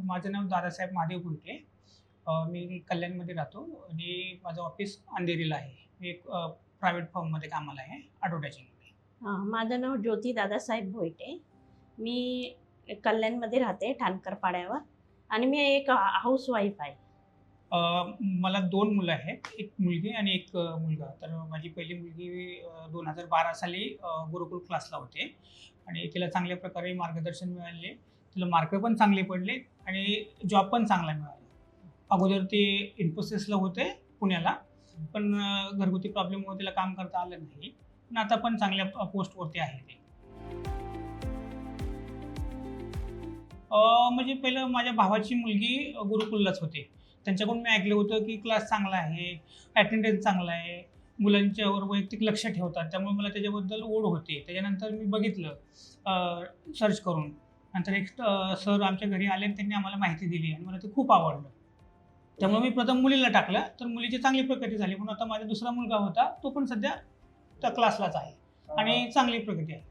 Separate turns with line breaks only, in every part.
माझं नाव दादासाहेब महादेव गुंटे. मी कल्याणमध्ये राहतो आणि माझं ऑफिस अंधेरीला आहे. मी एक प्रायव्हेट फर्ममध्ये कामाला आहे ॲडव्हर्टायझिंगमध्ये.
माझं नाव ज्योती दादासाहेब भोईटे. मी कल्याणमध्ये राहते ठाणकर पाड्यावर आणि मी एक हाऊसवाईफ आहे.
मला 2 मुलं आहेत. एक मुलगी आणि एक मुलगा. तर माझी पहिली मुलगी 2012 साली गुरुकुल क्लासला होते आणि तिला चांगल्या प्रकारे मार्गदर्शन मिळाले. तिला मार्क पण चांगले पडले आणि जॉब पण चांगला मिळाला. अगोदर ते इन्फोसिसला होते पुण्याला, पण घरगुती प्रॉब्लेममुळे तिला काम करता आलं नाही. पण आता पण चांगल्या पोस्टवरती आहे ते. म्हणजे पहिलं माझ्या भावाची मुलगी गुरुकुललाच होते. त्यांच्याकडून मी ऐकलं होतं की क्लास चांगला आहे, अटेंडन्स चांगला आहे, मुलांच्यावर वैयक्तिक लक्ष ठेवतात. त्यामुळे मला त्याच्याबद्दल ओढ होती. त्याच्यानंतर मी बघितलं सर्च करून. नंतर एक सर आमच्या घरी आले आणि त्यांनी आम्हाला माहिती दिली आणि मला ते खूप आवडलं. त्यामुळे मी प्रथम मुलीला टाकलं, तर मुलीची चांगली प्रगती झाली. म्हणून आता माझा दुसरा मुलगा होता, तो पण सध्या त्या क्लासलाच आहे आणि चांगली प्रगती आहे.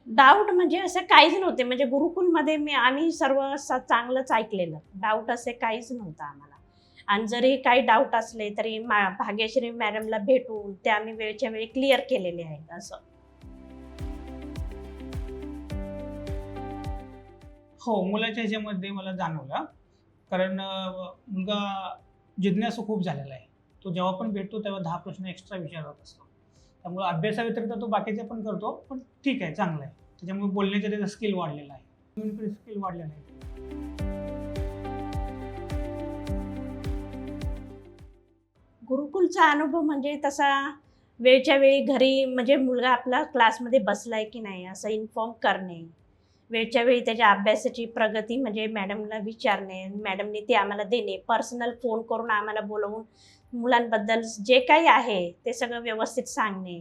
डाऊट म्हणजे असं काहीच नव्हते. म्हणजे गुरुकुलमध्ये आम्ही सर्व चांगलंच ऐकलेलं. डाऊट असे काहीच नव्हतं आम्हाला. आणि जरी काही डाऊट असले तरी भाग्यश्री मॅडमला भेटून ते आम्ही वेळच्या वेळी क्लिअर केलेले आहेत असं.
हो, मुलाच्या ह्याच्यामध्ये मला जाणवलं. कारण मुलगा जिज्ञासू खूप झालेला आहे. तो जेव्हा पण भेटतो तेव्हा 10 प्रश्न एक्स्ट्रा विचारत असतो. त्यामुळे अभ्यासाव्यतिरिक्त तो बाकीचे पण करतो, पण ठीक आहे, चांगलं आहे. त्याच्यामुळे बोलण्याचा त्याचा स्किल वाढलेला आहे, कम्युनिकेशन स्किल वाढलेला आहे.
गुरुकुलचा अनुभव म्हणजे तसा वेळच्या वेळी घरी म्हणजे मुलगा आपला क्लासमध्ये बसलाय की नाही असं इन्फॉर्म करणे. वेळच्या वेळी त्याच्या अभ्यासाची प्रगती म्हणजे मॅडमला विचारणे, मॅडमने ते आम्हाला देणे, पर्सनल फोन करून आम्हाला बोलवून मुलांबद्दल जे काही आहे ते सगळं व्यवस्थित सांगणे.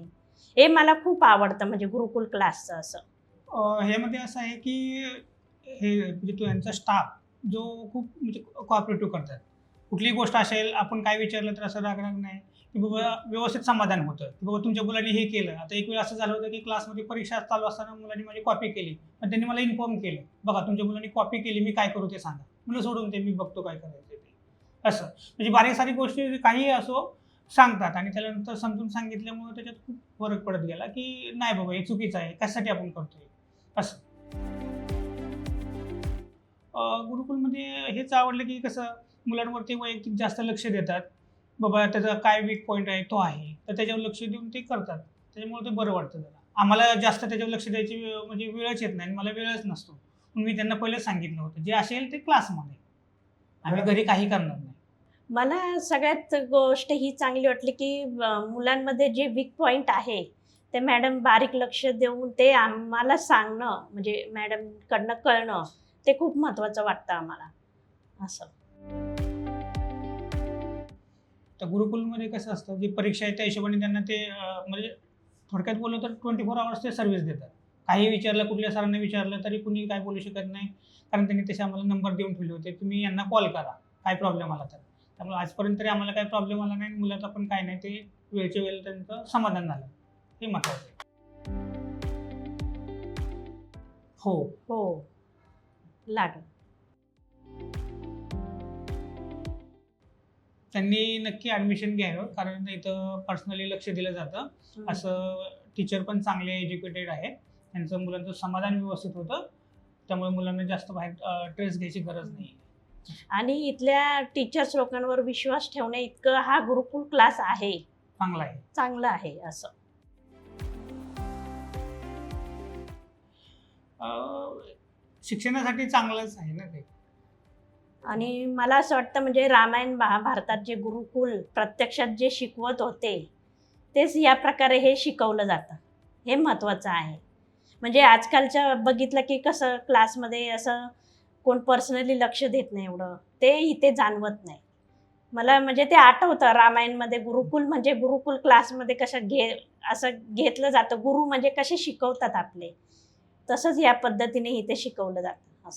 हे मला खूप आवडतं म्हणजे गुरुकुल क्लासचं असं.
ह्यामध्ये असं आहे की हे म्हणजे तो यांचा स्टाफ जो खूप म्हणजे कोऑपरेटिव्ह करतात. कुठलीही गोष्ट असेल, आपण काय विचारलं तर असं राग नाही की बाबा व्यवस्थित समाधान होतं की बाबा तुमच्या मुलांनी हे केलं. आता एक वेळ असं झालं होतं की क्लासमध्ये परीक्षा चालू असताना मुलांनी माझी कॉपी केली, पण त्यांनी मला इन्फॉर्म केलं, बघा तुमच्या मुलांनी कॉपी केली, मी काय करू ते सांगा. मुलं सोडून ते मी बघतो काय करायचं ते. असं म्हणजे बारीक सारीक गोष्टी काहीही असो सांगतात आणि त्याच्यानंतर समजून सांगितल्यामुळे त्याच्यात खूप फरक पडत गेला की नाही बाबा हे चुकीचं आहे, कशासाठी आपण करतोय असं. गुरुकुलमध्ये हेच आवडलं की कसं मुलांवरती वैयक्तिक जास्त लक्ष देतात. बाबा त्याचा काय वीक पॉईंट आहे तो आहे, तर त्याच्यावर लक्ष देऊन ते करतात. त्याच्यामुळे ते बरं वाटतं जरा. आम्हाला जास्त त्याच्यावर लक्ष द्यायची म्हणजे वेळच येत नाही आणि मला वेळच नसतो. म्हणून मी त्यांना पहिलेच सांगितलं होतं, जे असेल ते क्लासमध्ये, आम्ही घरी काही करणार नाही.
मला सगळ्यात गोष्ट ही चांगली वाटली की मुलांमध्ये जे वीक पॉईंट आहे ते मॅडम बारीक लक्ष देऊन ते आम्हाला सांगणं म्हणजे मॅडमकडनं कळणं ते खूप महत्त्वाचं वाटतं आम्हाला असं.
तर गुरुकुलमध्ये कसं असतं, जी परीक्षा आहे त्या हिशोबाने त्यांना ते म्हणजे थोडक्यात बोललं तर 24 आवर्स ते सर्व्हिस देतात. काही विचारलं, कुठल्या सरांना विचारलं तरी कुणी काय बोलू शकत नाही. कारण त्यांनी तसे आम्हाला नंबर देऊन ठेवले होते, तुम्ही यांना कॉल करा काय प्रॉब्लेम आला तर. त्यामुळे आजपर्यंत तरी आम्हाला काही प्रॉब्लेम आला नाही. मुलाचा पण काय नाही, ते वेळच्या वेळेला त्यांचं समाधान झालं, हे महत्त्वाचं आहे. हो
हो लागलं.
त्यांनी नक्की ॲडमिशन घ्यावं, कारण इथं पर्सनली लक्ष दिलं जातं. असं टीचर पण चांगले एज्युकेटेड आहेत. त्यांचं मुलांचं समाधान व्यवस्थित होतं. त्यामुळे मुलांना जास्त बाहेर ट्रेस घ्यायची गरज नाही.
आणि इथल्या टीचर्स लोकांवर विश्वास ठेवणे इतकं हा गुरुकुल क्लास आहे,
चांगला आहे.
चांगलं आहे असं.
शिक्षणासाठी चांगलंच आहे ना ते.
आणि मला असं वाटतं म्हणजे रामायण महाभारतात जे गुरुकुल प्रत्यक्षात जे शिकवत होते तेच या प्रकारे हे शिकवलं जातं, हे महत्त्वाचं आहे. म्हणजे आजकालच्या बघितलं की कसं क्लासमध्ये असं कोण पर्सनली लक्ष देत नाही, एवढं ते इथे जाणवत नाही. मला म्हणजे ते आठवतं रामायणमध्ये गुरुकुल म्हणजे गुरुकुल क्लासमध्ये कसं असं घेतलं जातं. गुरु म्हणजे कसे शिकवतात आपले, तसंच या पद्धतीने इथे शिकवलं जातं.